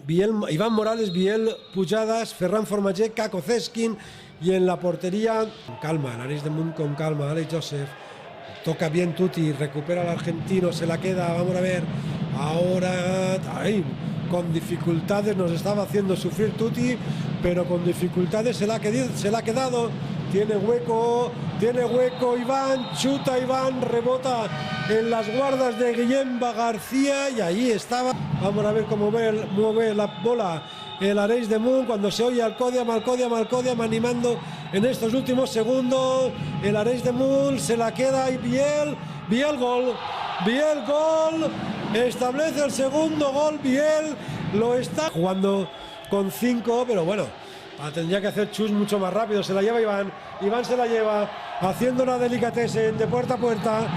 Iván Morales, Biel Pujadas, Ferran Formaget, Kako Ceskin, y en la portería, con calma, el Arenys de Munt con calma, Alex Joseph, toca bien Tuti, recupera al argentino, se la queda, vamos a ver, ahora, con dificultades nos estaba haciendo sufrir Tuti, pero con dificultades se la ha quedado, tiene hueco Iván, chuta Iván, rebota en las guardas de Guillem García y ahí estaba, vamos a ver cómo mueve la bola el Arenys de Munt cuando se oye Alcodiam animando en estos últimos segundos. El Arenys de Munt se la queda y Biel gol, establece el segundo gol, Biel lo está jugando con 5, pero bueno, tendría que hacer Chus mucho más rápido, se la lleva Iván se la lleva haciendo una delicatessen de puerta a puerta.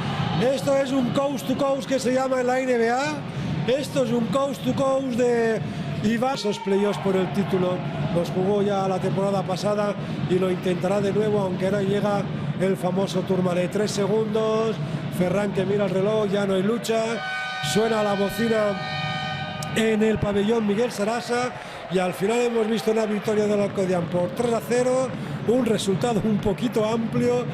Esto es un coast to coast que se llama en la NBA, esto es un coast to coast de Iván. Esos playoffs por el título los jugó ya la temporada pasada y lo intentará de nuevo, aunque ahora llega el famoso Tourmalet. 3 segundos, Ferran que mira el reloj, ya no hay lucha, suena la bocina en el pabellón Miguel Sarasa y al final hemos visto una victoria del Alcodiam por 3-0, un resultado un poquito amplio.